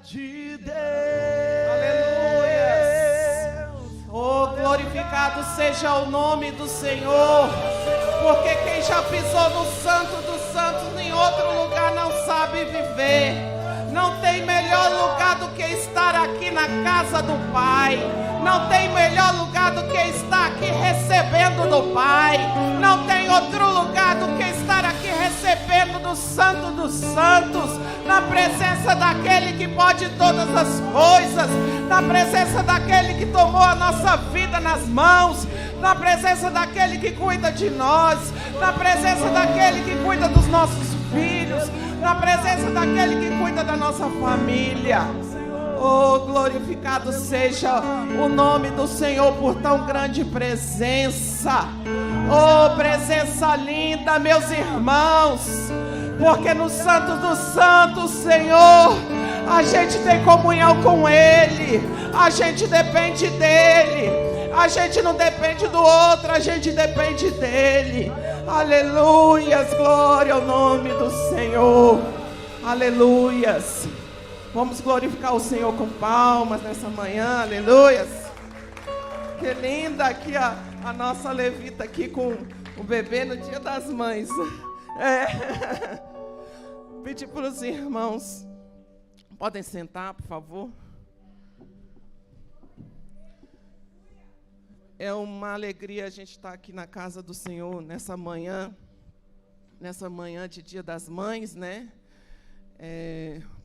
de Deus. Aleluia. Oh, glorificado seja o nome do Senhor, porque quem já pisou no Santo dos Santos em outro lugar não sabe viver. Não tem melhor lugar do que estar aqui na casa do Pai. Não tem melhor lugar do que estar aqui recebendo do Pai. Não tem outro lugar do que estar aqui recebendo do Santo dos Santos, na presença daquele que pode todas as coisas, na presença daquele que tomou a nossa vida nas mãos, na presença daquele que cuida de nós, na presença daquele que cuida dos nossos filhos, na presença daquele que cuida da nossa família. Oh, glorificado seja o nome do Senhor por tão grande presença. Oh, presença linda, meus irmãos, porque no Santo dos Santos, Senhor, a gente tem comunhão com Ele, a gente depende dEle, a gente não depende do outro, a gente depende dEle. Aleluias, glória ao nome do Senhor. Aleluias. Vamos glorificar o Senhor com palmas nessa manhã, aleluias. Que linda aqui a nossa levita aqui com o bebê no Dia das Mães. Pedir para os irmãos, podem sentar, por favor. É uma alegria a gente estar aqui na casa do Senhor nessa manhã de Dia das Mães, né?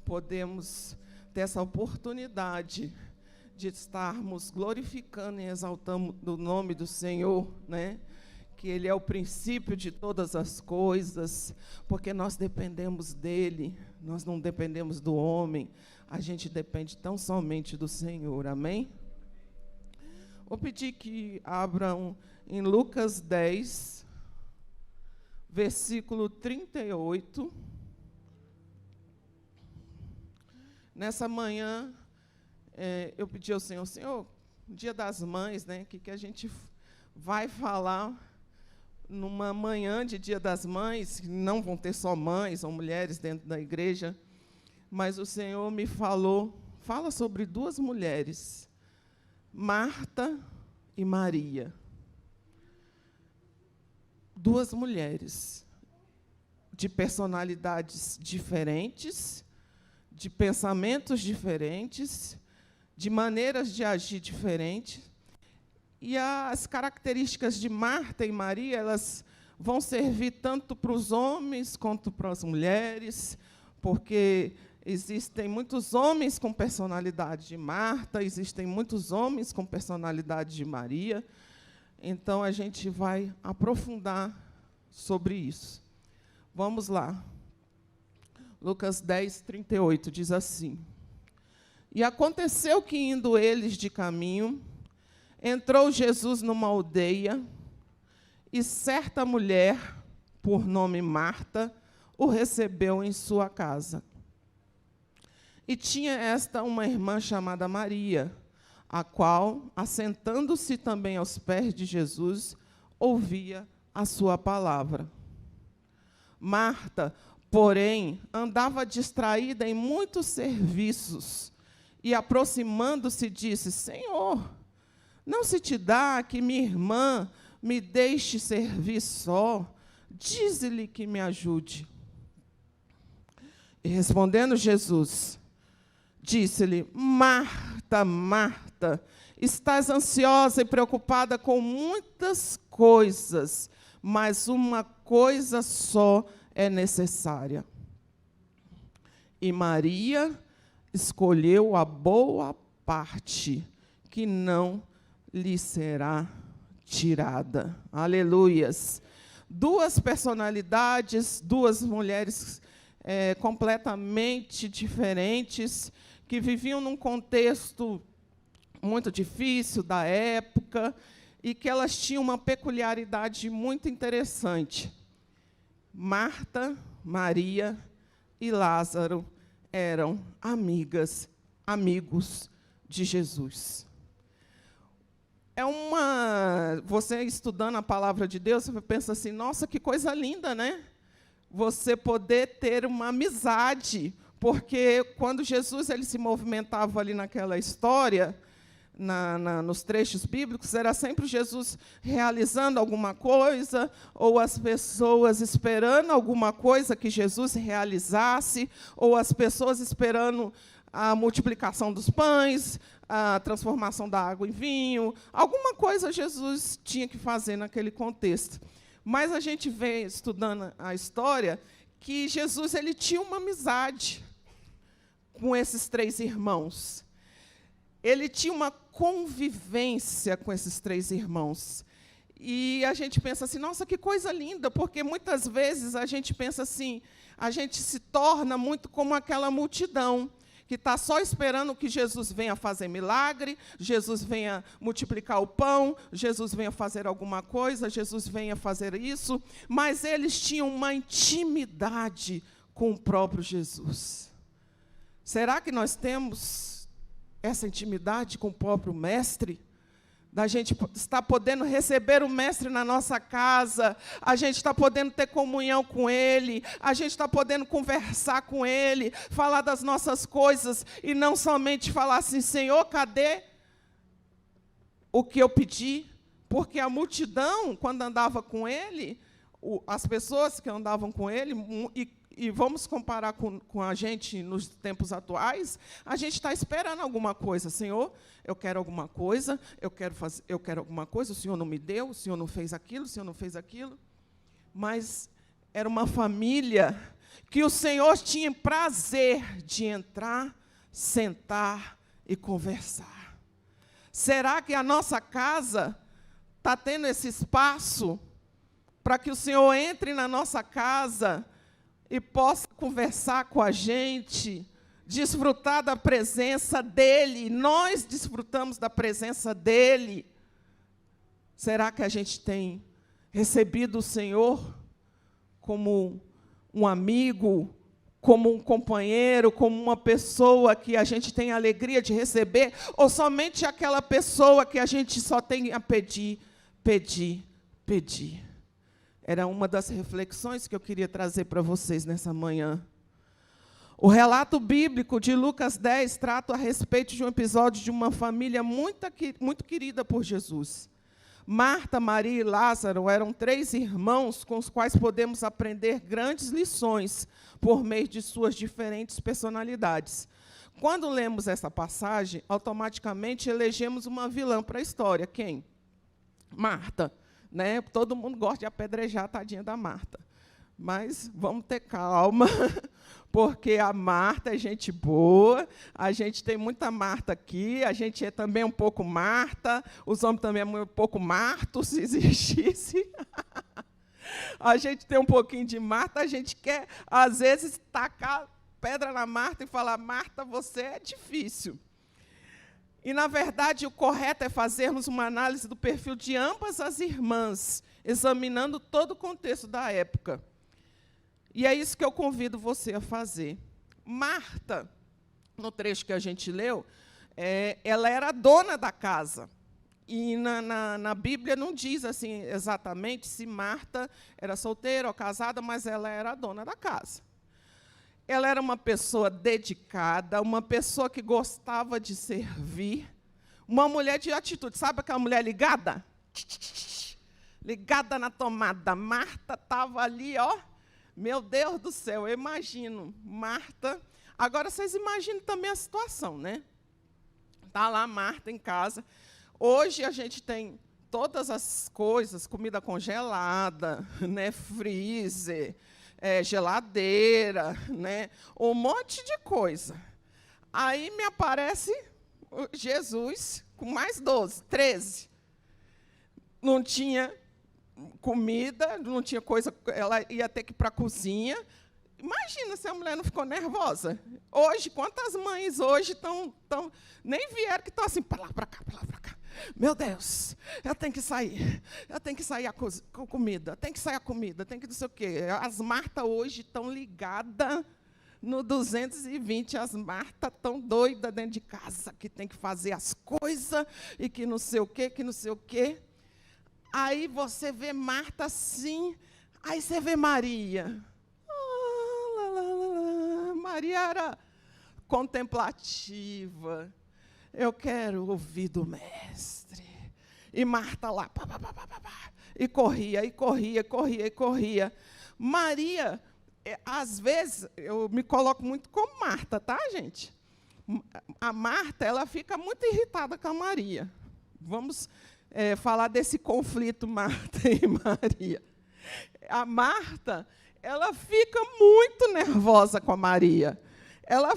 Podemos ter essa oportunidade de estarmos glorificando e exaltando o nome do Senhor, né? Que Ele é o princípio de todas as coisas, porque nós dependemos dEle, nós não dependemos do homem, a gente depende tão somente do Senhor, amém? Vou pedir que abram em Lucas 10, versículo 38. Nessa manhã, eu pedi ao Senhor, Dia das Mães, né? Que a gente vai falar numa manhã de Dia das Mães, não vão ter só mães ou mulheres dentro da igreja, mas o Senhor me fala sobre duas mulheres, Marta e Maria. Duas mulheres de personalidades diferentes, de pensamentos diferentes, de maneiras de agir diferentes. E as características de Marta e Maria, elas vão servir tanto para os homens quanto para as mulheres, porque existem muitos homens com personalidade de Marta, existem muitos homens com personalidade de Maria. Então, a gente vai aprofundar sobre isso. Vamos lá. Lucas 10, 38, diz assim: E aconteceu que, indo eles de caminho, entrou Jesus numa aldeia, e certa mulher, por nome Marta, o recebeu em sua casa. E tinha esta uma irmã chamada Maria, a qual, assentando-se também aos pés de Jesus, ouvia a sua palavra. Marta, porém, andava distraída em muitos serviços, e, aproximando-se, disse: Senhor, não se te dá que minha irmã me deixe servir só? Dize-lhe que me ajude. E, respondendo Jesus, disse-lhe: Marta, Marta, estás ansiosa e preocupada com muitas coisas, mas uma coisa só é necessária. E Maria escolheu a boa parte, que não lhe será tirada. Aleluias. Duas personalidades, duas mulheres completamente diferentes, que viviam num contexto muito difícil da época, e que elas tinham uma peculiaridade muito interessante. Marta, Maria e Lázaro eram amigos de Jesus. Você estudando a palavra de Deus, você pensa assim: nossa, que coisa linda, né? Você poder ter uma amizade, porque quando Jesus ele se movimentava ali naquela história, nos trechos bíblicos, era sempre Jesus realizando alguma coisa, ou as pessoas esperando alguma coisa que Jesus realizasse, ou as pessoas esperando a multiplicação dos pães, a transformação da água em vinho. Alguma coisa Jesus tinha que fazer naquele contexto. Mas a gente vê, estudando a história, que Jesus ele tinha uma amizade com esses 3 irmãos. Ele tinha uma convivência com esses 3 irmãos. E a gente pensa assim, nossa, que coisa linda, porque muitas vezes a gente pensa assim, a gente se torna muito como aquela multidão, que está só esperando que Jesus venha fazer milagre, Jesus venha multiplicar o pão, Jesus venha fazer alguma coisa, Jesus venha fazer isso, mas eles tinham uma intimidade com o próprio Jesus. Será que nós temos essa intimidade com o próprio Mestre? Da gente estar podendo receber o Mestre na nossa casa, a gente está podendo ter comunhão com Ele, a gente está podendo conversar com Ele, falar das nossas coisas, e não somente falar assim, Senhor, cadê o que eu pedi? Porque a multidão, quando andava com Ele, as pessoas que andavam com Ele, e vamos comparar com a gente nos tempos atuais, a gente está esperando alguma coisa. Senhor, eu quero alguma coisa, eu quero alguma coisa, o Senhor não me deu, o Senhor não fez aquilo, o Senhor não fez aquilo. Mas era uma família que o Senhor tinha prazer de entrar, sentar e conversar. Será que a nossa casa está tendo esse espaço para que o Senhor entre na nossa casa e possa conversar com a gente, desfrutar da presença dEle? Nós desfrutamos da presença dEle. Será que a gente tem recebido o Senhor como um amigo, como um companheiro, como uma pessoa que a gente tem a alegria de receber, ou somente aquela pessoa que a gente só tem a pedir, pedir, pedir? Era uma das reflexões que eu queria trazer para vocês nessa manhã. O relato bíblico de Lucas 10 trata a respeito de um episódio de uma família muito querida por Jesus. Marta, Maria e Lázaro eram 3 irmãos com os quais podemos aprender grandes lições por meio de suas diferentes personalidades. Quando lemos essa passagem, automaticamente elegemos uma vilã para a história. Quem? Marta. Né? Todo mundo gosta de apedrejar a tadinha da Marta. Mas vamos ter calma, porque a Marta é gente boa, a gente tem muita Marta aqui, a gente é também um pouco Marta, os homens também é um pouco Marto, se existisse. A gente tem um pouquinho de Marta, a gente quer, às vezes, tacar pedra na Marta e falar, Marta, você é difícil. E, na verdade, o correto é fazermos uma análise do perfil de ambas as irmãs, examinando todo o contexto da época. E é isso que eu convido você a fazer. Marta, no trecho que a gente leu, ela era a dona da casa. E na Bíblia não diz assim exatamente se Marta era solteira ou casada, mas ela era a dona da casa. Ela era uma pessoa dedicada, uma pessoa que gostava de servir, uma mulher de atitude. Sabe aquela mulher ligada? Ligada na tomada. Marta estava ali, ó. Meu Deus do céu, eu imagino. Marta. Agora, vocês imaginam também a situação, né? Está lá Marta em casa. Hoje a gente tem todas as coisas, comida congelada, né, freezer, geladeira, né, um monte de coisa. Aí me aparece Jesus com mais 12, 13. Não tinha comida, não tinha coisa, ela ia ter que ir para a cozinha. Imagina se a mulher não ficou nervosa. Hoje, quantas mães hoje estão nem vieram, que estão assim, para lá, para cá, para lá, para cá. Meu Deus, eu tenho que sair com comida, tem que sair a comida, tem que não sei o quê. As Marta hoje estão ligadas no 220, as Marta estão doidas dentro de casa, que tem que fazer as coisas, e que não sei o quê, que não sei o quê. Aí você vê Marta assim, aí você vê Maria. Maria era contemplativa. Eu quero ouvir do mestre. E Marta lá, pá, pá, pá, pá, pá, pá, e corria, e corria, corria, e corria. Maria, às vezes, eu me coloco muito como Marta, tá, gente? A Marta, ela fica muito irritada com a Maria. Vamos falar desse conflito Marta e Maria. A Marta, ela fica muito nervosa com a Maria. Ela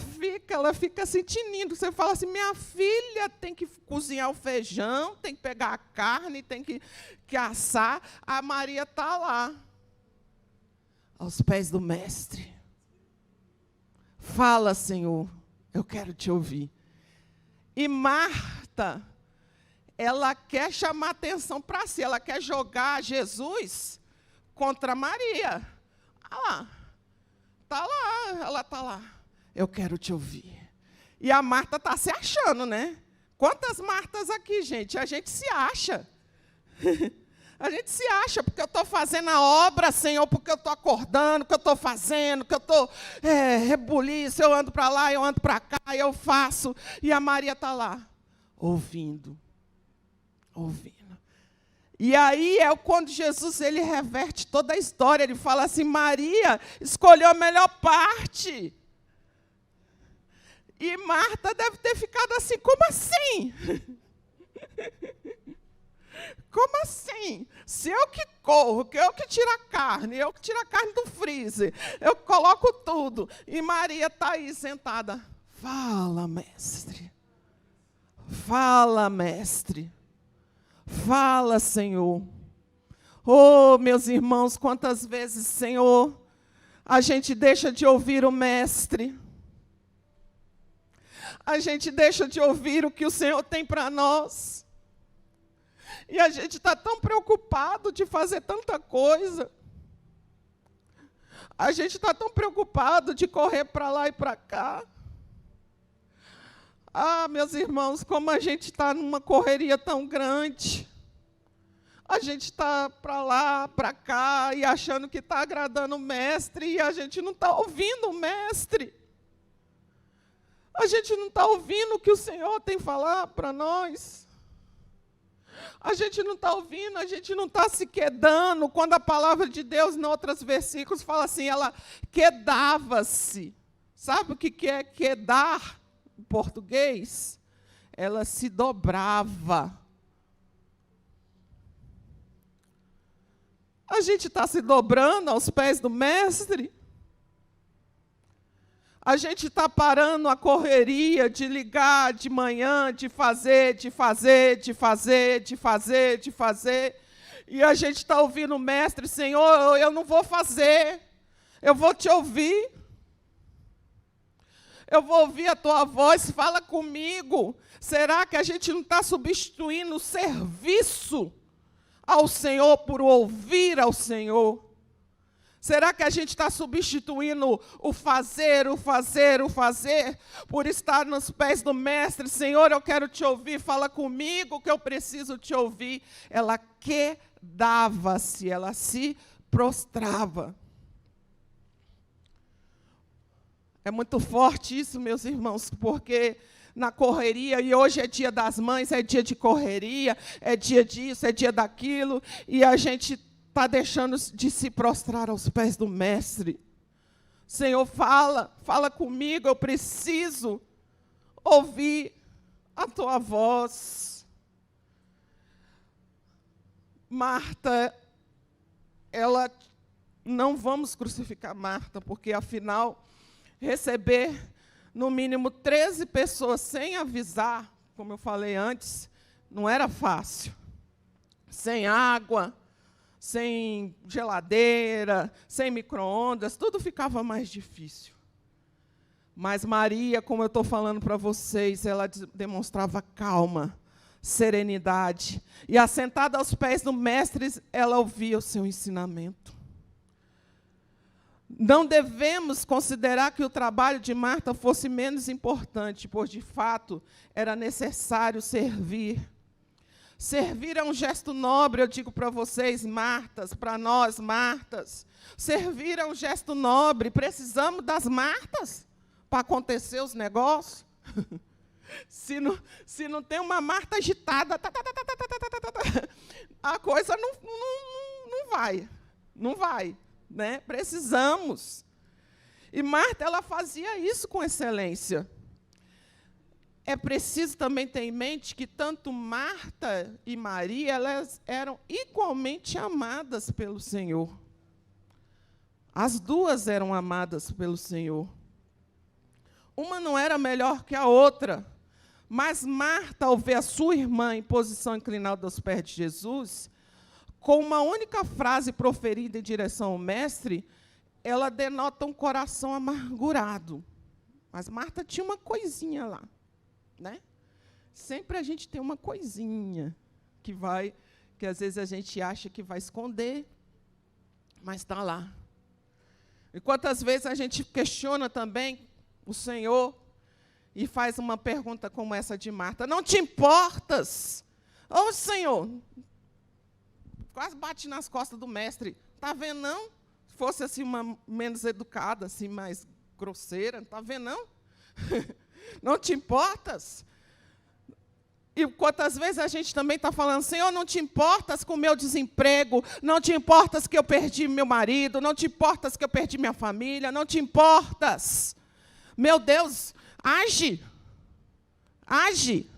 fica assim, tinindo. Você fala assim, minha filha tem que cozinhar o feijão, tem que pegar a carne, tem que assar. A Maria está lá, aos pés do mestre. Fala, Senhor, eu quero te ouvir. E Marta, ela quer chamar atenção para si, ela quer jogar Jesus contra Maria. Olha lá, ela está lá. Eu quero te ouvir. E a Marta está se achando, né? Quantas Martas aqui, gente? A gente se acha. A gente se acha porque eu estou fazendo a obra, Senhor, porque eu estou acordando, que eu estou fazendo, que eu estou rebuliço, eu ando para lá, eu ando para cá, eu faço. E a Maria está lá, ouvindo. E aí é quando Jesus ele reverte toda a história. Ele fala assim, Maria escolheu a melhor parte. E Marta deve ter ficado assim, como assim? Como assim? Se eu que corro, que eu que tiro a carne, eu que tiro a carne do freezer, eu coloco tudo. E Maria está aí sentada. Fala, mestre. Fala, mestre. Fala, Senhor. Oh, meus irmãos, quantas vezes, Senhor, a gente deixa de ouvir o mestre. A gente deixa de ouvir o que o Senhor tem para nós. E a gente está tão preocupado de fazer tanta coisa. A gente está tão preocupado de correr para lá e para cá. Ah, meus irmãos, como a gente está numa correria tão grande. A gente está para lá, para cá, e achando que está agradando o mestre, e a gente não está ouvindo o mestre. A gente não está ouvindo o que o Senhor tem falar para nós. A gente não está ouvindo, a gente não está se quedando. Quando a palavra de Deus, em outros versículos, fala assim, ela quedava-se. Sabe o que é quedar em português? Ela se dobrava. A gente está se dobrando aos pés do mestre. A gente está parando a correria de ligar de manhã, de fazer. E a gente está ouvindo o mestre, Senhor, eu não vou fazer. Eu vou te ouvir. Eu vou ouvir a tua voz, fala comigo. Será que a gente não está substituindo o serviço ao Senhor por ouvir ao Senhor? Será que a gente está substituindo o fazer por estar nos pés do mestre? Senhor, eu quero te ouvir, fala comigo que eu preciso te ouvir. Ela quedava-se, ela se prostrava. É muito forte isso, meus irmãos, porque na correria, e hoje é dia das mães, é dia de correria, é dia disso, é dia daquilo, e a gente está deixando de se prostrar aos pés do mestre. Senhor, fala comigo, eu preciso ouvir a tua voz. Marta, não vamos crucificar Marta, porque afinal, receber no mínimo 13 pessoas sem avisar, como eu falei antes, não era fácil. Sem água, sem geladeira, sem micro-ondas, tudo ficava mais difícil. Mas Maria, como eu estou falando para vocês, ela demonstrava calma, serenidade. E assentada aos pés do mestre, ela ouvia o seu ensinamento. Não devemos considerar que o trabalho de Marta fosse menos importante, pois, de fato, era necessário servir. Servir é um gesto nobre, eu digo para vocês, Martas, para nós, Martas. Servir é um gesto nobre, precisamos das Martas para acontecer os negócios. Se não tem uma Marta agitada, a coisa não vai. Não vai, né? Precisamos. E Marta, ela fazia isso com excelência. É preciso também ter em mente que tanto Marta e Maria, elas eram igualmente amadas pelo Senhor. As duas eram amadas pelo Senhor. Uma não era melhor que a outra, mas Marta, ao ver a sua irmã em posição inclinada aos pés de Jesus, com uma única frase proferida em direção ao mestre, ela denota um coração amargurado. Mas Marta tinha uma coisinha lá, né? Sempre a gente tem uma coisinha que às vezes a gente acha que vai esconder, mas está lá. E quantas vezes a gente questiona também o Senhor e faz uma pergunta como essa de Marta: não te importas? Ô, Senhor, quase bate nas costas do mestre. Está vendo, não? Se fosse assim, uma menos educada, assim, mais grosseira, não está vendo, não? Não te importas? E quantas vezes a gente também está falando: Senhor, não te importas com o meu desemprego, não te importas que eu perdi meu marido, não te importas que eu perdi minha família, não te importas. Meu Deus, age, age.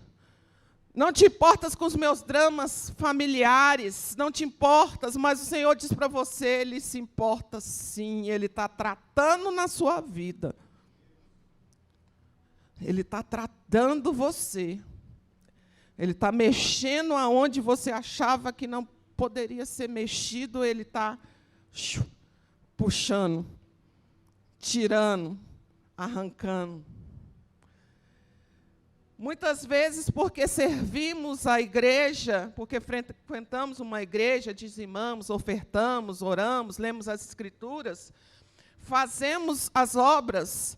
Não te importas com os meus dramas familiares, não te importas, mas o Senhor diz para você, Ele se importa sim, Ele está tratando na sua vida. Ele está tratando você. Ele está mexendo aonde você achava que não poderia ser mexido, Ele está puxando, tirando, arrancando. Muitas vezes, porque servimos a igreja, porque frequentamos uma igreja, dizimamos, ofertamos, oramos, lemos as Escrituras, fazemos as obras,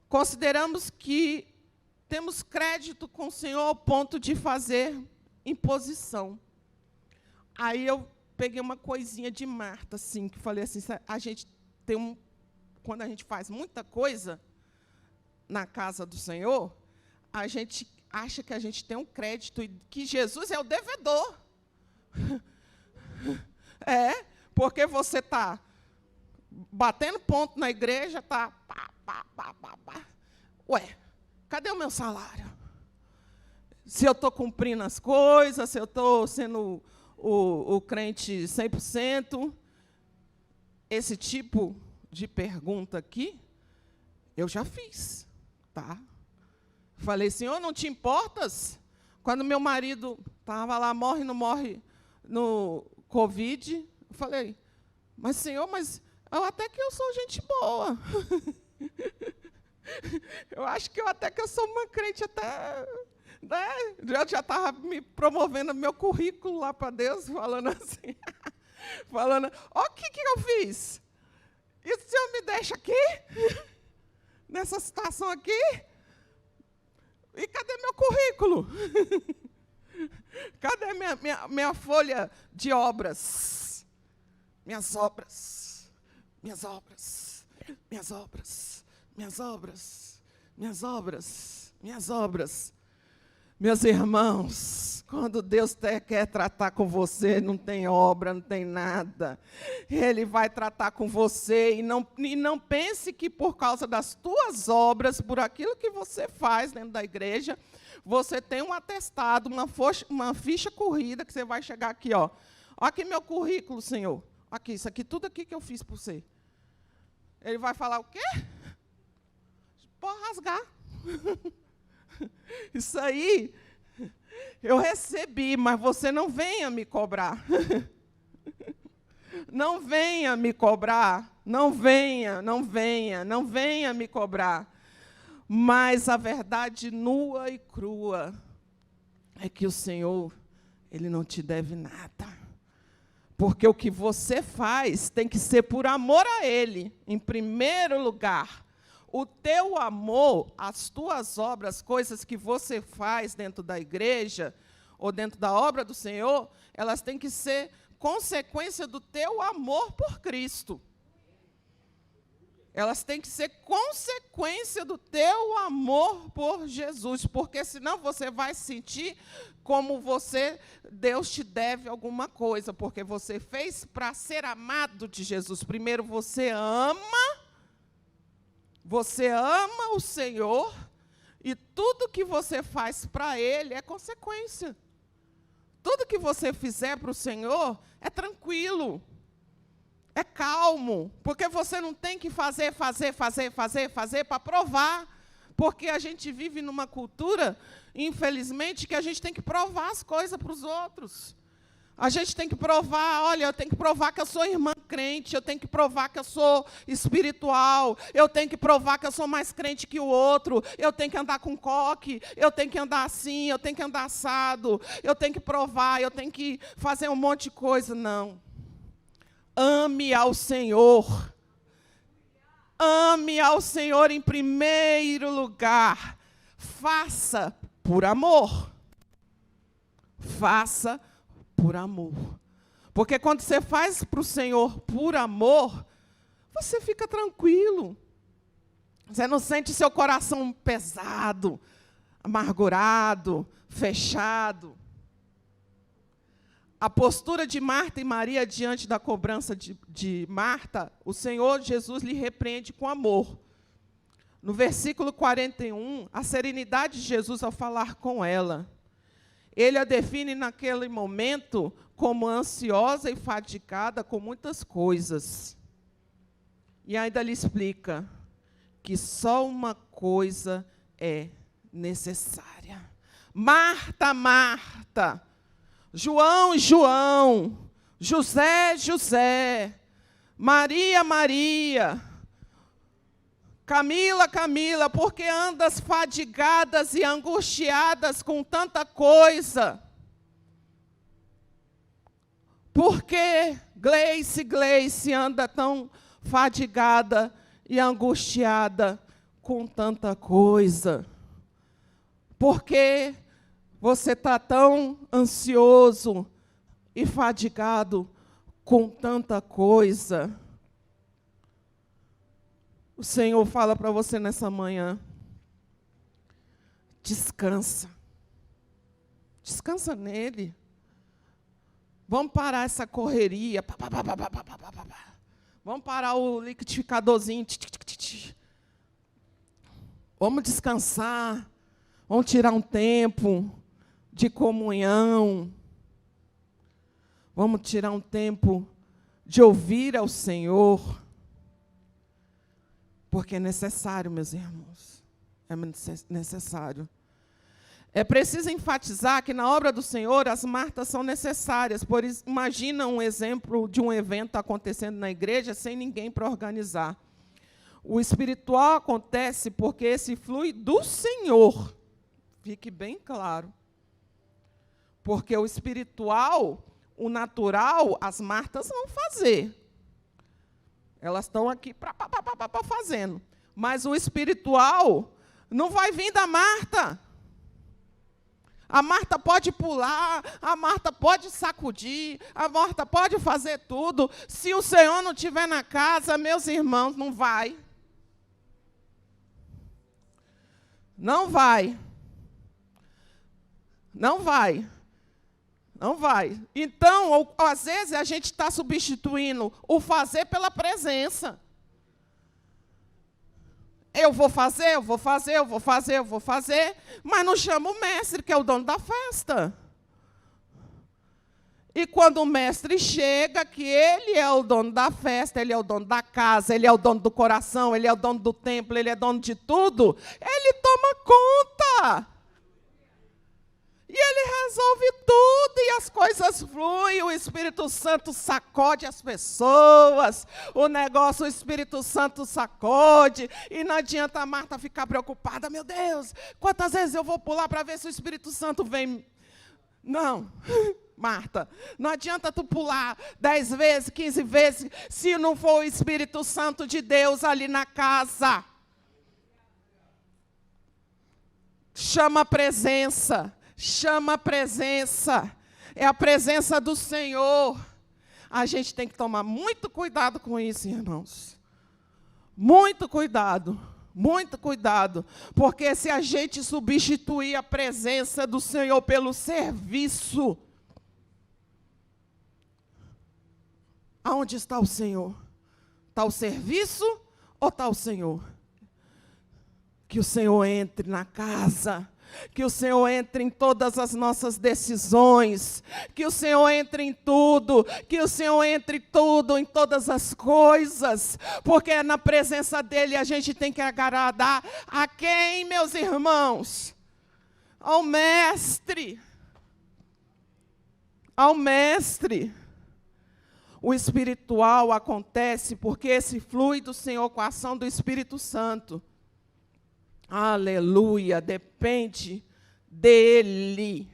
consideramos que temos crédito com o Senhor ao ponto de fazer imposição. Aí eu peguei uma coisinha de Marta, assim, que falei assim: a gente tem quando a gente faz muita coisa na casa do Senhor, a gente acha que a gente tem um crédito e que Jesus é o devedor. É, porque você está batendo ponto na igreja, está pá. Ué, cadê o meu salário? Se eu estou cumprindo as coisas, se eu estou sendo o crente 100%, esse tipo de pergunta aqui, eu já fiz, tá? Falei: Senhor, não te importas? Quando meu marido estava lá, morre, não morre no Covid, eu falei: mas Senhor, mas até que eu sou gente boa. Eu acho que até que eu sou uma crente até, né? Eu já estava me promovendo meu currículo lá para Deus, falando assim, falando: ó, o que eu fiz? E o Senhor me deixa aqui? Nessa situação aqui? E cadê meu currículo? Cadê minha folha de obras? Minhas obras, minhas obras, minhas obras, minhas obras, minhas obras, minhas obras. Meus irmãos, quando Deus quer tratar com você, não tem obra, não tem nada. Ele vai tratar com você e não pense que por causa das tuas obras, por aquilo que você faz dentro da igreja, você tem um atestado, uma ficha corrida, que você vai chegar aqui, ó. Olha aqui meu currículo, Senhor. Aqui, isso aqui, tudo aqui que eu fiz por você. Ele vai falar o quê? Pode rasgar. Isso aí eu recebi, mas você não venha me cobrar. Não venha me cobrar. Não venha me cobrar. Mas a verdade nua e crua é que o Senhor, Ele não te deve nada. Porque o que você faz tem que ser por amor a Ele, em primeiro lugar. O teu amor, as tuas obras, coisas que você faz dentro da igreja ou dentro da obra do Senhor, elas têm que ser consequência do teu amor por Cristo. Elas têm que ser consequência do teu amor por Jesus, porque senão você vai sentir como Deus te deve alguma coisa, porque você fez para ser amado de Jesus. Primeiro você ama o Senhor, e tudo que você faz para Ele é consequência. Tudo que você fizer para o Senhor é tranquilo. É calmo, porque você não tem que fazer para provar. Porque a gente vive numa cultura, infelizmente, que a gente tem que provar as coisas para os outros. A gente tem que provar, olha, eu tenho que provar que eu sou irmã crente, eu tenho que provar que eu sou espiritual, eu tenho que provar que eu sou mais crente que o outro, eu tenho que andar com coque, eu tenho que andar assim, eu tenho que andar assado, eu tenho que provar, eu tenho que fazer um monte de coisa. Não. Ame ao Senhor. Ame ao Senhor em primeiro lugar. Faça por amor. Faça por amor. Porque quando você faz para o Senhor por amor, você fica tranquilo. Você não sente seu coração pesado, amargurado, fechado. A postura de Marta e Maria diante da cobrança de Marta, o Senhor Jesus lhe repreende com amor. No versículo 41, a serenidade de Jesus ao falar com ela. Ele a define naquele momento como ansiosa e fadigada com muitas coisas. E ainda lhe explica que só uma coisa é necessária. Marta, Marta. João, João, José, José, Maria, Maria, Camila, Camila, porque andas fadigadas e angustiadas com tanta coisa? Por que Gleice, Gleice anda tão fadigada e angustiada com tanta coisa? Por que você está tão ansioso e fadigado com tanta coisa? O Senhor fala para você nessa manhã: descansa. Descansa nele. Vamos parar essa correria. Vamos parar o liquidificadorzinho. Vamos descansar. Vamos tirar um tempo de comunhão. Vamos tirar um tempo de ouvir ao Senhor. Porque é necessário, meus irmãos. É necessário. É preciso enfatizar que na obra do Senhor as Martas são necessárias. Imagina um exemplo de um evento acontecendo na igreja sem ninguém para organizar. O espiritual acontece porque esse flui do Senhor. Fique bem claro. Porque o espiritual, o natural, as Martas vão fazer. Elas estão aqui fazendo. Mas o espiritual não vai vir da Marta. A Marta pode pular, a Marta pode sacudir, a Marta pode fazer tudo. Se o Senhor não estiver na casa, meus irmãos, não vai. Não vai. Não vai. Não vai. Então, às vezes, a gente está substituindo o fazer pela presença. Eu vou fazer, eu vou fazer, eu vou fazer, eu vou fazer, mas não chama o mestre, que é o dono da festa. E quando o mestre chega, que ele é o dono da festa, ele é o dono da casa, ele é o dono do coração, ele é o dono do templo, ele é dono de tudo, ele toma conta. E ele resolve tudo, e as coisas fluem, o Espírito Santo sacode as pessoas, o Espírito Santo sacode, e não adianta a Marta ficar preocupada: meu Deus, quantas vezes eu vou pular para ver se o Espírito Santo vem? Não, Marta, não adianta tu pular 10 vezes, 15 vezes, se não for o Espírito Santo de Deus ali na casa. Chama a presença. Chama a presença. É a presença do Senhor. A gente tem que tomar muito cuidado com isso, irmãos. Muito cuidado, muito cuidado, porque se a gente substituir a presença do Senhor pelo serviço, aonde está o Senhor? Está o serviço ou está o Senhor? Que o Senhor entre na casa, que o Senhor entre em todas as nossas decisões, que o Senhor entre em tudo, que o Senhor entre tudo, em todas as coisas, porque é na presença dEle a gente tem que agradar a quem, meus irmãos? Ao Mestre. Ao Mestre. O espiritual acontece porque esse flui do Senhor com a ação do Espírito Santo. Aleluia, depende dEle.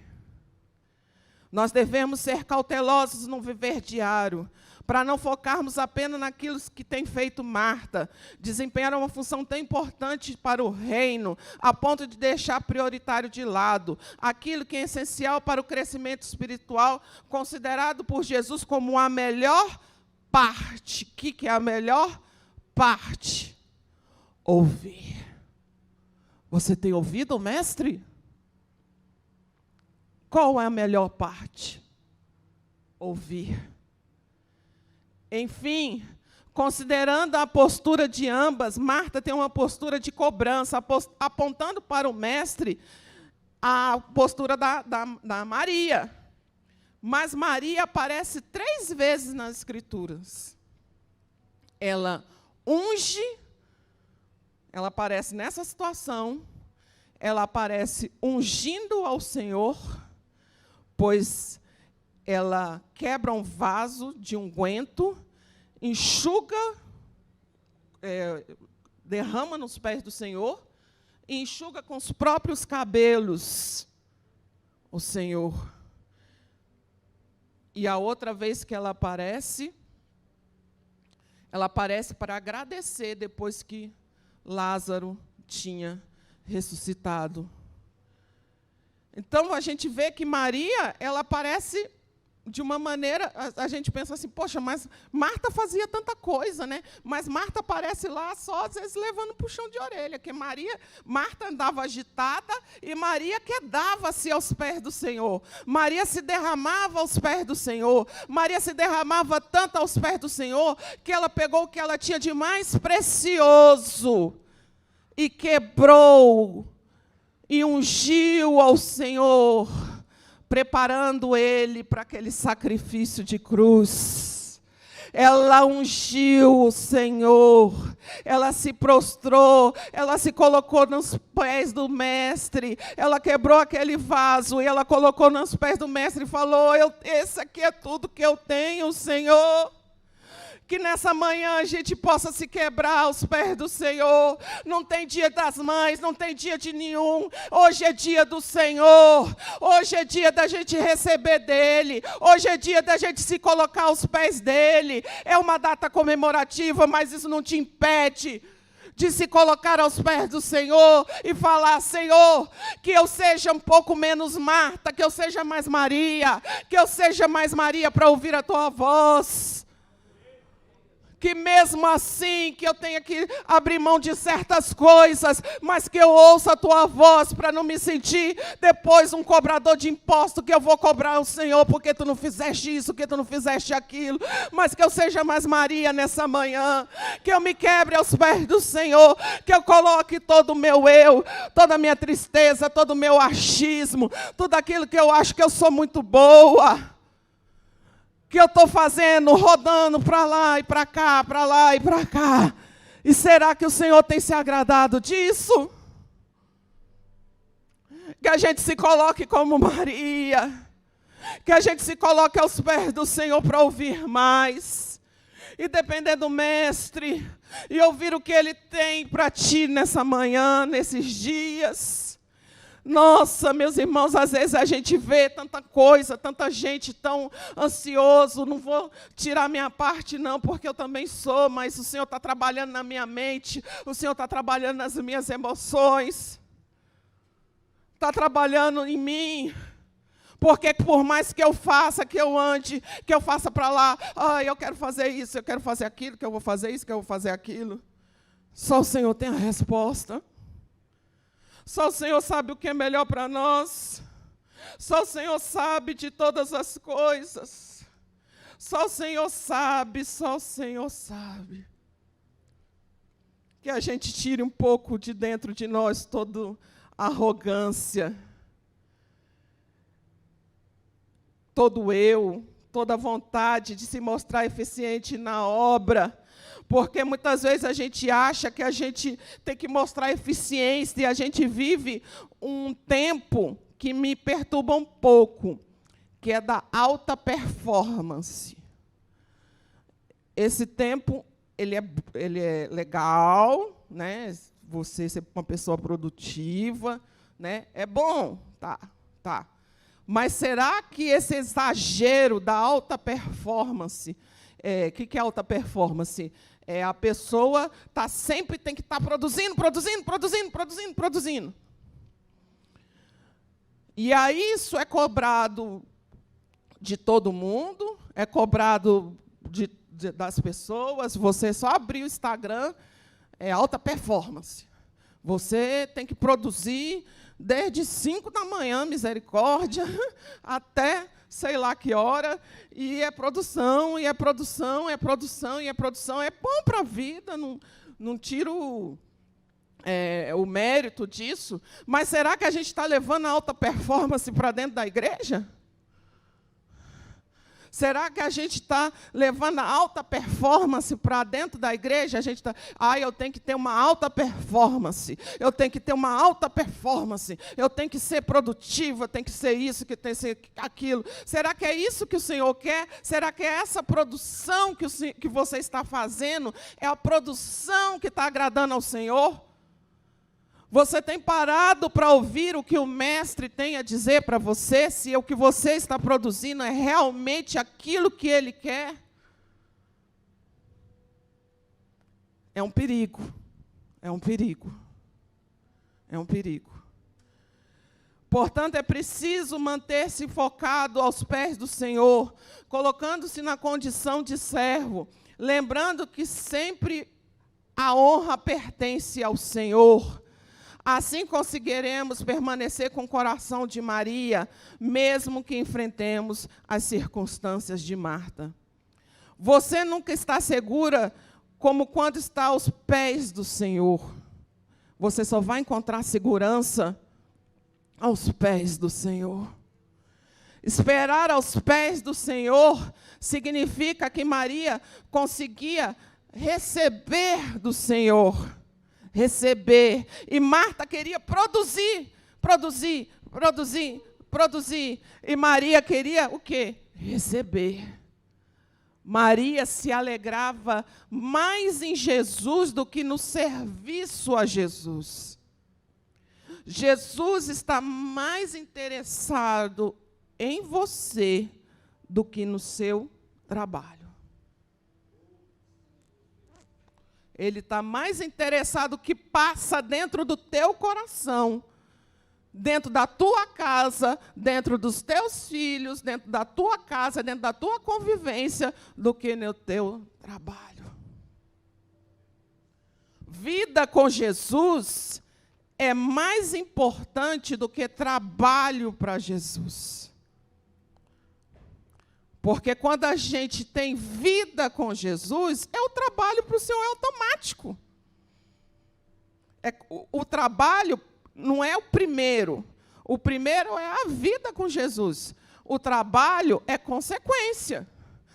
Nós devemos ser cautelosos no viver diário, para não focarmos apenas naquilo que tem feito Marta, desempenhar uma função tão importante para o reino, a ponto de deixar prioritário de lado aquilo que é essencial para o crescimento espiritual, considerado por Jesus como a melhor parte. O que é a melhor parte? Ouvir. Você tem ouvido o Mestre? Qual é a melhor parte? Ouvir. Enfim, considerando a postura de ambas, Marta tem uma postura de cobrança, apontando para o Mestre a postura da Maria. Mas Maria aparece 3 vezes nas Escrituras. Ela unge. Ela aparece nessa situação, ela aparece ungindo ao Senhor, pois ela quebra um vaso de unguento, enxuga, derrama nos pés do Senhor, e enxuga com os próprios cabelos o Senhor. E a outra vez que ela aparece para agradecer depois que Lázaro tinha ressuscitado. Então, a gente vê que Maria, ela aparece de uma maneira, a gente pensa assim, poxa, mas Marta fazia tanta coisa, né? Mas Marta aparece lá só, às vezes, levando puxão de orelha, que Marta andava agitada e Maria quedava-se aos pés do Senhor. Maria se derramava aos pés do Senhor. Maria se derramava tanto aos pés do Senhor, que ela pegou o que ela tinha de mais precioso e quebrou e ungiu ao Senhor, preparando Ele para aquele sacrifício de cruz. Ela ungiu o Senhor, ela se prostrou, ela se colocou nos pés do Mestre, ela quebrou aquele vaso e ela colocou nos pés do Mestre e falou, esse aqui é tudo que eu tenho, Senhor. Que nessa manhã a gente possa se quebrar aos pés do Senhor. Não tem dia das mães, não tem dia de nenhum. Hoje é dia do Senhor. Hoje é dia da gente receber dEle. Hoje é dia da gente se colocar aos pés dEle. É uma data comemorativa, mas isso não te impede de se colocar aos pés do Senhor e falar, Senhor, que eu seja um pouco menos Marta, que eu seja mais Maria, que eu seja mais Maria para ouvir a tua voz. Que mesmo assim, que eu tenha que abrir mão de certas coisas, mas que eu ouça a tua voz para não me sentir depois um cobrador de imposto, que eu vou cobrar o Senhor porque tu não fizeste isso, que tu não fizeste aquilo, mas que eu seja mais Maria nessa manhã, que eu me quebre aos pés do Senhor, que eu coloque todo o meu eu, toda a minha tristeza, todo o meu achismo, tudo aquilo que eu acho que eu sou muito boa, que eu estou fazendo, rodando para lá e para cá, para lá e para cá. E será que o Senhor tem se agradado disso? Que a gente se coloque como Maria. Que a gente se coloque aos pés do Senhor para ouvir mais. E depender do Mestre. E ouvir o que Ele tem para ti nessa manhã, nesses dias. Nossa, meus irmãos, às vezes a gente vê tanta coisa, tanta gente tão ansioso. Não vou tirar minha parte não, porque eu também sou, mas o Senhor está trabalhando na minha mente, o Senhor está trabalhando nas minhas emoções, está trabalhando em mim, porque por mais que eu faça, que eu ande, que eu faça para lá, eu quero fazer isso, eu quero fazer aquilo, que eu vou fazer isso, que eu vou fazer aquilo, Só o Senhor tem a resposta. Só o Senhor sabe o que é melhor para nós. Só o Senhor sabe de todas as coisas. Só o Senhor sabe, só o Senhor sabe. Que a gente tire um pouco de dentro de nós toda arrogância, todo eu, toda vontade de se mostrar eficiente na obra, porque muitas vezes a gente acha que a gente tem que mostrar eficiência e a gente vive um tempo que me perturba um pouco, que é da alta performance. Esse tempo, ele é legal, né? Você ser uma pessoa produtiva, né? É bom, tá. Mas será que esse exagero da alta performance, que é alta performance? A pessoa sempre tem que estar produzindo. E aí isso é cobrado de todo mundo, é cobrado das pessoas. Você só abrir o Instagram, é alta performance. Você tem que produzir desde 5 da manhã, misericórdia, até sei lá que hora, e é produção, e é produção, é produção, e é produção. É bom para a vida, não tiro o mérito disso, mas será que a gente está levando a alta performance para dentro da igreja? Será que a gente está levando a alta performance para dentro da igreja? A gente está, eu tenho que ter uma alta performance, eu tenho que ter uma alta performance, eu tenho que ser produtiva, eu tenho que ser isso, que tem que ser aquilo. Será que é isso que o Senhor quer? Será que é essa produção que você está fazendo? É a produção que está agradando ao Senhor? Você tem parado para ouvir o que o Mestre tem a dizer para você, se o que você está produzindo é realmente aquilo que Ele quer? É um perigo, é um perigo, é um perigo. Portanto, é preciso manter-se focado aos pés do Senhor, colocando-se na condição de servo, lembrando que sempre a honra pertence ao Senhor. Assim conseguiremos permanecer com o coração de Maria, mesmo que enfrentemos as circunstâncias de Marta. Você nunca está segura como quando está aos pés do Senhor. Você só vai encontrar segurança aos pés do Senhor. Esperar aos pés do Senhor significa que Maria conseguia receber do Senhor. Receber. E Marta queria produzir. E Maria queria o quê? Receber. Maria se alegrava mais em Jesus do que no serviço a Jesus. Jesus está mais interessado em você do que no seu trabalho. Ele está mais interessado que passa dentro do teu coração, dentro da tua casa, dentro dos teus filhos, dentro da tua casa, dentro da tua convivência, do que no teu trabalho. Vida com Jesus é mais importante do que trabalho para Jesus. Porque quando a gente tem vida com Jesus, o trabalho para o Senhor é automático. O trabalho não é o primeiro. O primeiro é a vida com Jesus. O trabalho é consequência.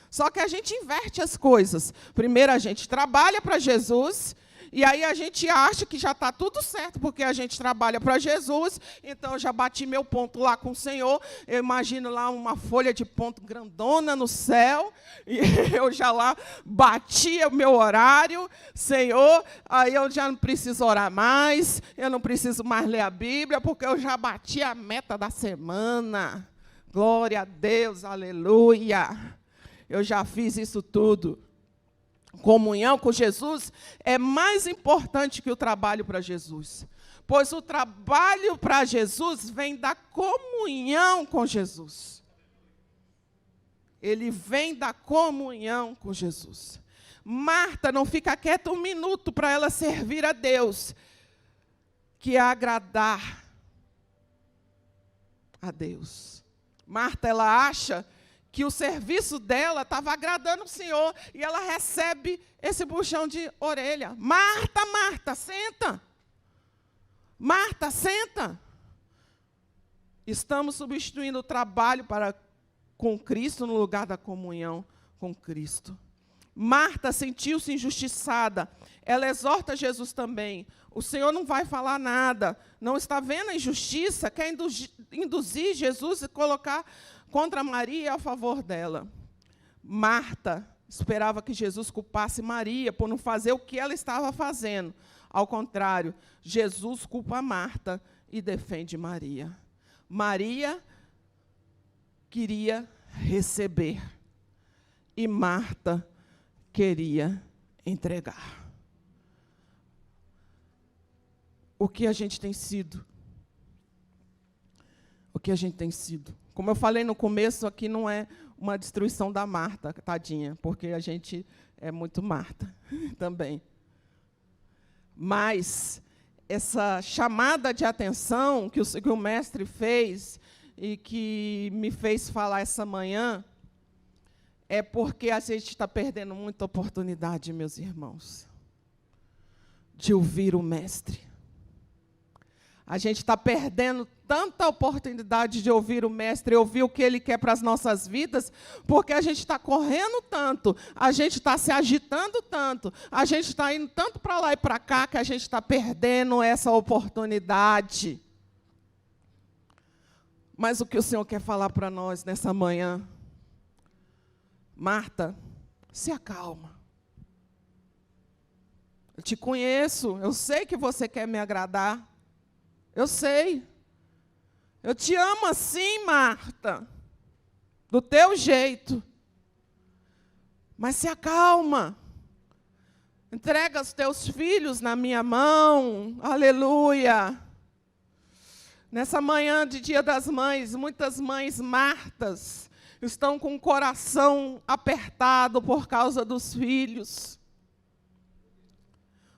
Só que a gente inverte as coisas. Primeiro a gente trabalha para Jesus, e aí a gente acha que já está tudo certo, porque a gente trabalha para Jesus. Então eu já bati meu ponto lá com o Senhor. Eu imagino lá uma folha de ponto grandona no céu, e eu já lá bati o meu horário. Senhor, aí eu já não preciso orar mais, eu não preciso mais ler a Bíblia, porque eu já bati a meta da semana. Glória a Deus, aleluia. Eu já fiz isso tudo. Comunhão com Jesus é mais importante que o trabalho para Jesus. Pois o trabalho para Jesus vem da comunhão com Jesus. Ele vem da comunhão com Jesus. Marta não fica quieta um minuto para ela servir a Deus, que é agradar a Deus. Marta, ela acha que o serviço dela estava agradando o Senhor, e ela recebe esse puxão de orelha. Marta, Marta, senta. Marta, senta. Estamos substituindo o trabalho com Cristo no lugar da comunhão com Cristo. Marta sentiu-se injustiçada. Ela exorta Jesus também. O Senhor não vai falar nada. Não está vendo a injustiça? Quer induzir Jesus e colocar contra Maria a favor dela. Marta esperava que Jesus culpasse Maria por não fazer o que ela estava fazendo. Ao contrário, Jesus culpa Marta e defende Maria. Maria queria receber e Marta queria entregar. O que a gente tem sido? O que a gente tem sido? Como eu falei no começo, aqui não é uma destruição da Marta, tadinha, porque a gente é muito Marta também. Mas essa chamada de atenção que o mestre fez e que me fez falar essa manhã, é porque a gente está perdendo muita oportunidade, meus irmãos, de ouvir o mestre. A gente está perdendo tanta oportunidade de ouvir o mestre, ouvir o que ele quer para as nossas vidas, porque a gente está correndo tanto, a gente está se agitando tanto, a gente está indo tanto para lá e para cá, que a gente está perdendo essa oportunidade. Mas o que o Senhor quer falar para nós nessa manhã? Marta, se acalma. Eu te conheço, eu sei que você quer me agradar. Eu sei. Eu te amo assim, Marta. Do teu jeito. Mas se acalma. Entrega os teus filhos na minha mão. Aleluia. Nessa manhã de Dia das Mães, muitas mães Martas estão com o coração apertado por causa dos filhos.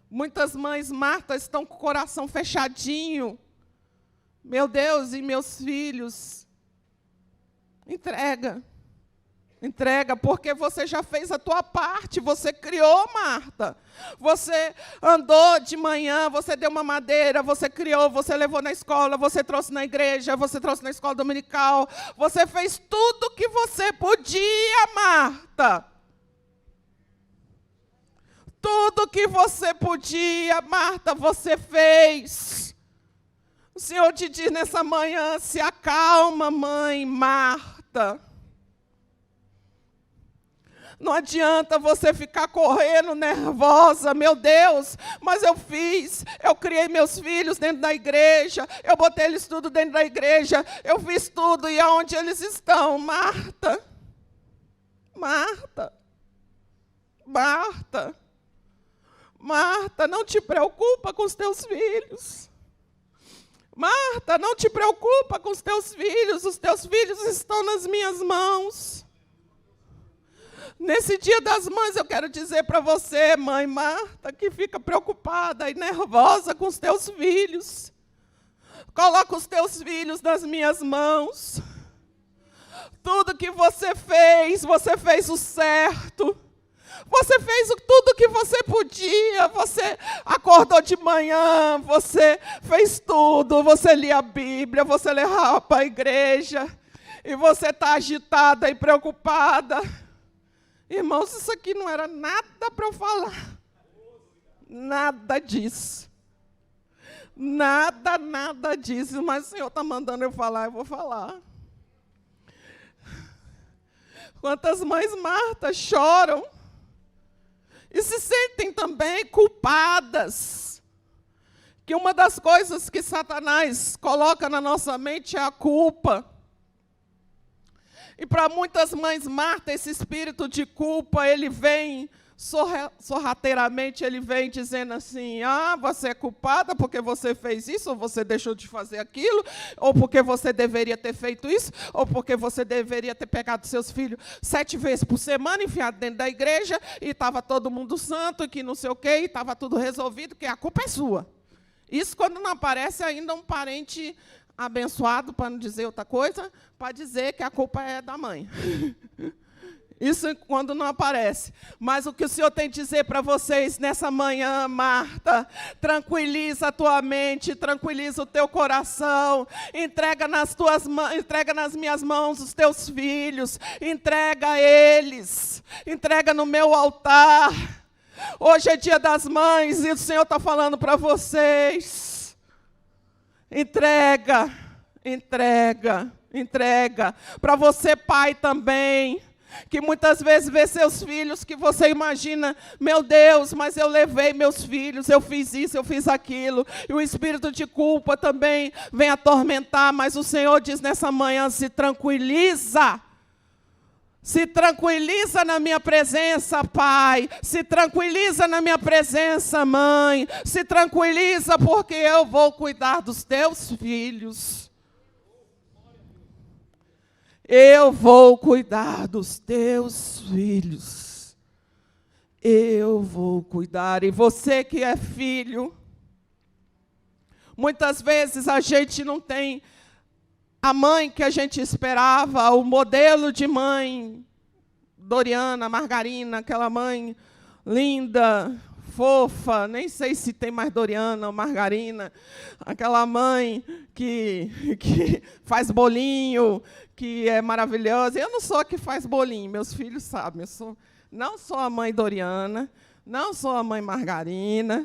Muitas mães Martas estão com o coração fechadinho. Meu Deus, e meus filhos? Entrega. Entrega, porque você já fez a tua parte. Você criou, Marta. Você andou de manhã, você deu uma madeira, você criou, você levou na escola, você trouxe na igreja, você trouxe na escola dominical. Você fez tudo o que você podia, Marta. Tudo o que você podia, Marta, você fez. O Senhor te diz nessa manhã, se acalma, mãe Marta. Não adianta você ficar correndo nervosa, meu Deus, mas eu criei meus filhos dentro da igreja, eu botei eles tudo dentro da igreja, eu fiz tudo, e aonde eles estão? Marta, Marta, Marta, Marta, não te preocupa com os teus filhos. Marta, não te preocupa com os teus filhos estão nas minhas mãos. Nesse Dia das Mães, eu quero dizer para você, mãe Marta, que fica preocupada e nervosa com os teus filhos. Coloca os teus filhos nas minhas mãos. Tudo que você fez o certo. Você fez tudo o que você podia, você acordou de manhã, você fez tudo, você lia a Bíblia, você levava para a igreja, e você está agitada e preocupada. Irmãos, isso aqui não era nada para eu falar. Nada disso. Nada disso, mas o Senhor está mandando eu falar, eu vou falar. Quantas mães Marta choram e se sentem também culpadas. Que uma das coisas que Satanás coloca na nossa mente é a culpa. E para muitas mães Marta, esse espírito de culpa, ele vem sorrateiramente ele vem dizendo assim, você é culpada porque você fez isso, ou você deixou de fazer aquilo, ou porque você deveria ter feito isso, ou porque você deveria ter pegado seus filhos 7 vezes por semana, enfiado dentro da igreja, e estava todo mundo santo, e que não sei o quê, e estava tudo resolvido, que a culpa é sua. Isso quando não aparece ainda um parente abençoado, para não dizer outra coisa, para dizer que a culpa é da mãe. Isso quando não aparece. Mas o que o Senhor tem a dizer para vocês nessa manhã, Marta, tranquiliza a tua mente, tranquiliza o teu coração, entrega nas minhas mãos os teus filhos, entrega a eles, entrega no meu altar. Hoje é dia das mães e o Senhor está falando para vocês. Entrega, entrega, entrega. Para você, pai, também, que muitas vezes vê seus filhos, que você imagina, meu Deus, mas eu levei meus filhos, eu fiz isso, eu fiz aquilo, e o espírito de culpa também vem atormentar, mas o Senhor diz nessa manhã, se tranquiliza na minha presença, pai, se tranquiliza na minha presença, mãe, se tranquiliza porque eu vou cuidar dos teus filhos. Eu vou cuidar dos teus filhos. Eu vou cuidar. E você que é filho, muitas vezes a gente não tem a mãe que a gente esperava, o modelo de mãe, Doriana, Margarina, aquela mãe linda, fofa, nem sei se tem mais Doriana ou Margarina, aquela mãe que faz bolinho, que é maravilhosa. Eu não sou a que faz bolinho, meus filhos sabem. Não sou a mãe Doriana, não sou a mãe Margarina.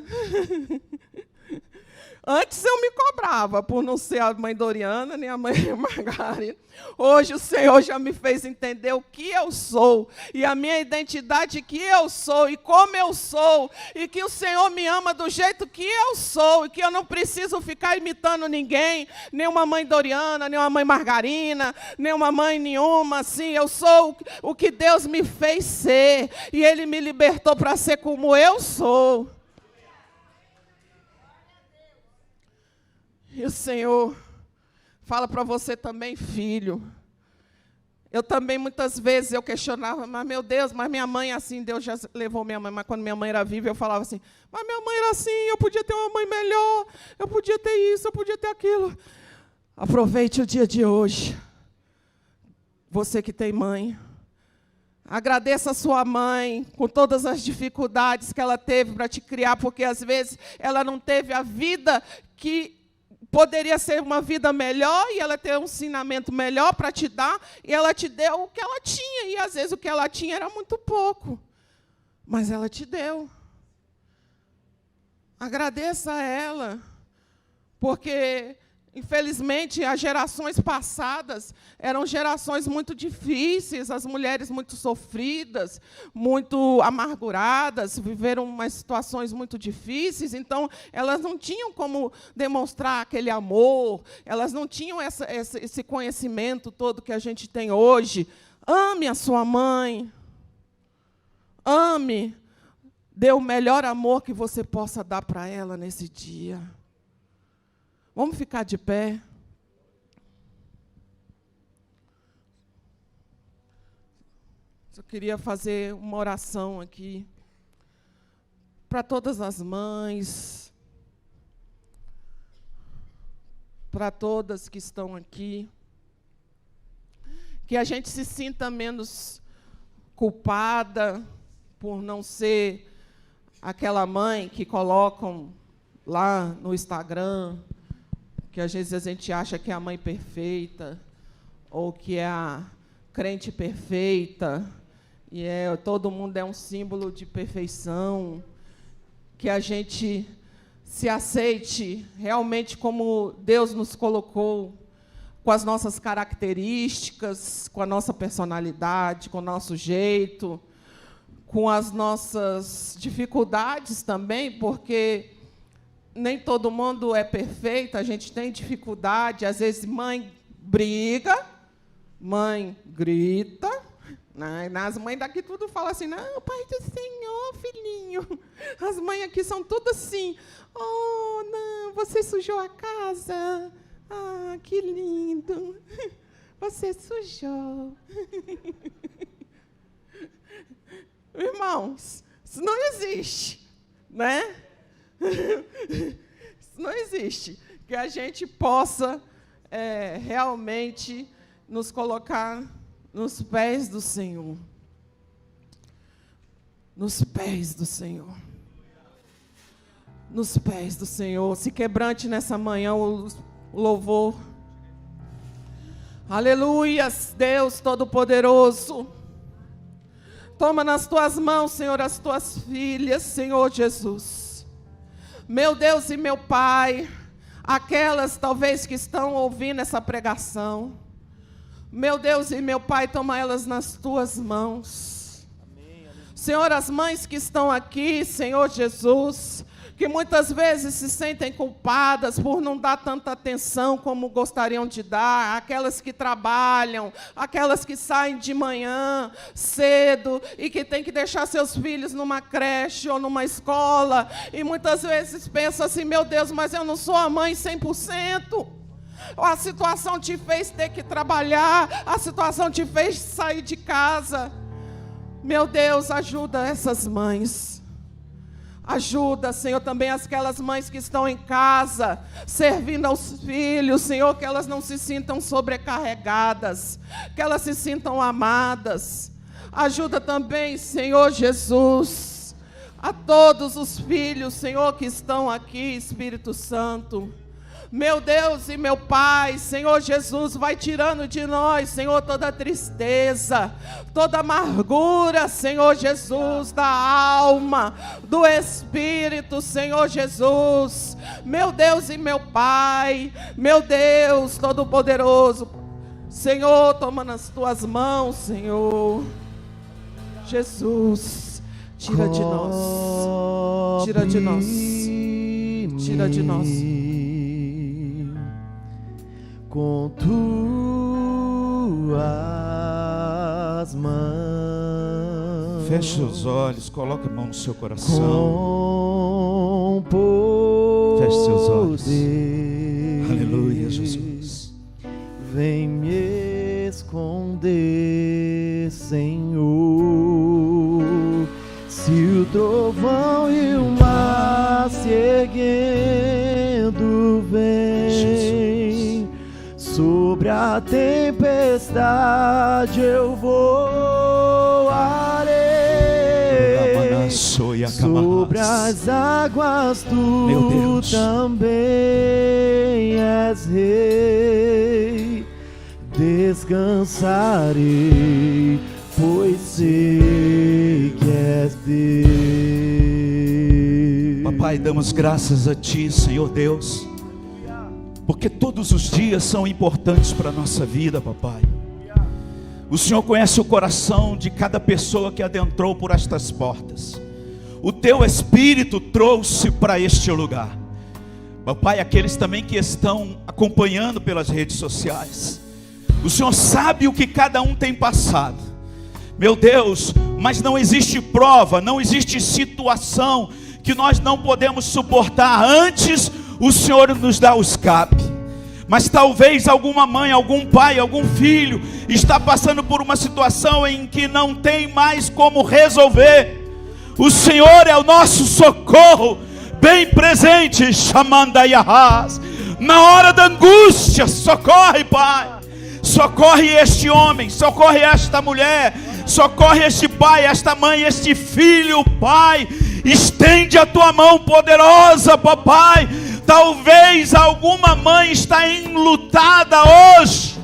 Antes eu me cobrava por não ser a mãe Doriana, nem a mãe Margarina. Hoje o Senhor já me fez entender o que eu sou, e a minha identidade que eu sou, e como eu sou, e que o Senhor me ama do jeito que eu sou, e que eu não preciso ficar imitando ninguém, nem uma mãe Doriana, nem uma mãe Margarina, nem uma mãe nenhuma, assim, eu sou o que Deus me fez ser, e Ele me libertou para ser como eu sou. E o Senhor fala para você também, filho. Eu também, muitas vezes, eu questionava, mas, meu Deus, mas minha mãe é assim, Deus já levou minha mãe, mas quando minha mãe era viva, eu falava assim, mas minha mãe era assim, eu podia ter uma mãe melhor, eu podia ter isso, eu podia ter aquilo. Aproveite o dia de hoje. Você que tem mãe, agradeça a sua mãe com todas as dificuldades que ela teve para te criar, porque, às vezes, ela não teve a vida que poderia ser uma vida melhor, e ela ter um ensinamento melhor para te dar, e ela te deu o que ela tinha, e às vezes o que ela tinha era muito pouco, mas ela te deu. Agradeça a ela, porque, infelizmente, as gerações passadas eram gerações muito difíceis, as mulheres muito sofridas, muito amarguradas, viveram umas situações muito difíceis, então elas não tinham como demonstrar aquele amor, elas não tinham esse conhecimento todo que a gente tem hoje. Ame a sua mãe, ame, dê o melhor amor que você possa dar para ela nesse dia. Vamos ficar de pé. Eu queria fazer uma oração aqui para todas as mães, para todas que estão aqui, que a gente se sinta menos culpada por não ser aquela mãe que colocam lá no Instagram, que às vezes a gente acha que é a mãe perfeita, ou que é a crente perfeita, e todo mundo é um símbolo de perfeição, que a gente se aceite realmente como Deus nos colocou, com as nossas características, com a nossa personalidade, com o nosso jeito, com as nossas dificuldades também, porque nem todo mundo é perfeito, a gente tem dificuldade, às vezes mãe briga, mãe grita, As mães daqui tudo falam assim, não, Pai do Senhor, filhinho. As mães aqui são tudo assim, oh, não, você sujou a casa. Ah, que lindo. Você sujou. Irmãos, isso não existe, né? Isso não existe. Que a gente possa realmente nos colocar nos pés do Senhor. Nos pés do Senhor. Nos pés do Senhor. Se quebrante nessa manhã o louvor. Aleluias, Deus Todo-Poderoso. Toma nas tuas mãos, Senhor, as tuas filhas, Senhor Jesus. Meu Deus e meu Pai, aquelas talvez que estão ouvindo essa pregação. Meu Deus e meu Pai, toma elas nas tuas mãos. Amém, amém. Senhor, as mães que estão aqui, Senhor Jesus, que muitas vezes se sentem culpadas por não dar tanta atenção como gostariam de dar, aquelas que trabalham, aquelas que saem de manhã cedo e que têm que deixar seus filhos numa creche ou numa escola, e muitas vezes pensam assim, meu Deus, mas eu não sou a mãe 100%. A situação te fez ter que trabalhar, a situação te fez sair de casa. Meu Deus, ajuda essas mães. Ajuda, Senhor, também aquelas mães que estão em casa, servindo aos filhos, Senhor, que elas não se sintam sobrecarregadas, que elas se sintam amadas. Ajuda também, Senhor Jesus, a todos os filhos, Senhor, que estão aqui, Espírito Santo. Meu Deus e meu Pai, Senhor Jesus, vai tirando de nós, Senhor, toda tristeza, toda amargura, Senhor Jesus, da alma, do Espírito, Senhor Jesus. Meu Deus e meu Pai, meu Deus Todo-Poderoso, Senhor, toma nas tuas mãos, Senhor. Jesus, tira de nós, tira de nós, tira de nós. Com tuas mãos. Feche os olhos, coloque a mão no seu coração. Feche seus olhos. Aleluia, Jesus. Vem me esconder, Senhor. Se o trovão e o mar se erguendo vem, Jesus. Sobre a tempestade eu voarei, sobre as águas tu também és rei. Descansarei, pois sei que és Deus. Papai, damos graças a Ti, Senhor Deus, porque todos os dias são importantes para a nossa vida, papai. O Senhor conhece o coração de cada pessoa que adentrou por estas portas. O Teu Espírito trouxe para este lugar. Papai, aqueles também que estão acompanhando pelas redes sociais. O Senhor sabe o que cada um tem passado. Meu Deus, mas não existe prova, não existe situação que nós não podemos suportar. Antes o Senhor nos dá o escape. Mas talvez alguma mãe, algum pai, algum filho está passando por uma situação em que não tem mais como resolver. O Senhor é o nosso socorro bem presente, Shamandayahas. Na hora da angústia, socorre, Pai. Socorre este homem, socorre esta mulher, socorre este pai, esta mãe, este filho, Pai. Estende a tua mão poderosa, papai. Talvez alguma mãe está enlutada hoje.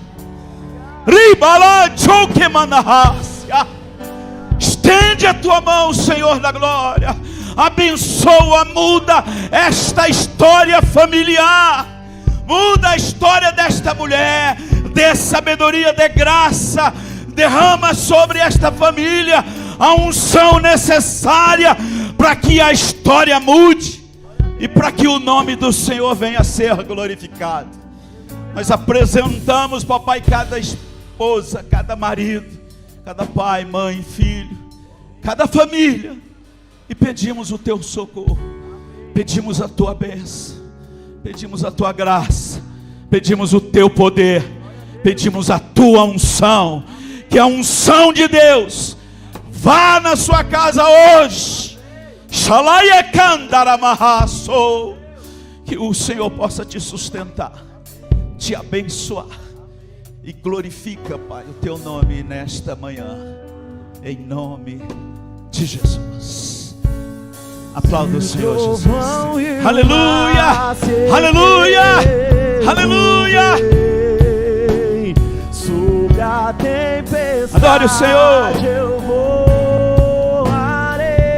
Estende a tua mão, Senhor da glória. Abençoa, muda esta história familiar. Muda a história desta mulher. Dê sabedoria, dê graça. Derrama sobre esta família a unção necessária para que a história mude e para que o nome do Senhor venha a ser glorificado. Nós apresentamos, papai, cada esposa, cada marido, cada pai, mãe, filho, cada família, e pedimos o teu socorro, pedimos a tua bênção, pedimos a tua graça, pedimos o teu poder, pedimos a tua unção, que a unção de Deus vá na sua casa hoje, que o Senhor possa te sustentar, te abençoar, e glorifica, Pai, o teu nome nesta manhã, em nome de Jesus. Aplauda o Senhor Jesus. Aleluia, aleluia, aleluia. Sobre a tempestade adore o Senhor. eu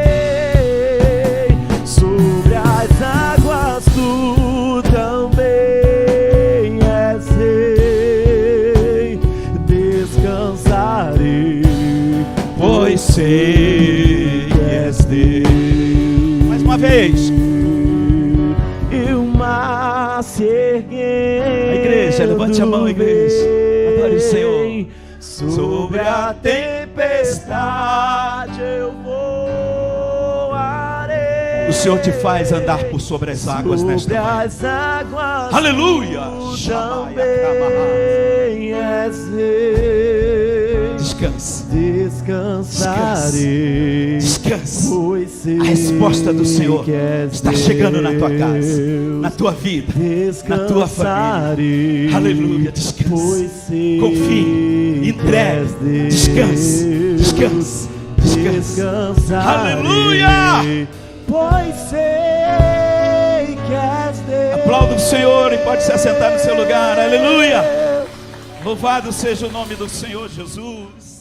voarei, sobre as águas tu também és rei, descansarei, Pois sei que és Deus. Mais uma vez. E o mar se erguendo, A igreja, levante a mão, igreja. Adore o Senhor. sobre a tempestade eu voarei. O Senhor te faz andar por sobre as águas nesta manhã. As águas Aleluia. tu também és rei. Descanse. Descansarei, Descanse. pois sei A resposta do Senhor que és está chegando na tua casa, Deus. na tua vida, na tua família. Aleluia. Descanse. Pois sei Confie. que Entregue. és Deus. Descanse. Descanse. Descanse. Descansarei, Aleluia. pois sei que és Deus. Aplauda o Senhor e pode se assentar no seu lugar. Aleluia. Louvado seja o nome do Senhor Jesus.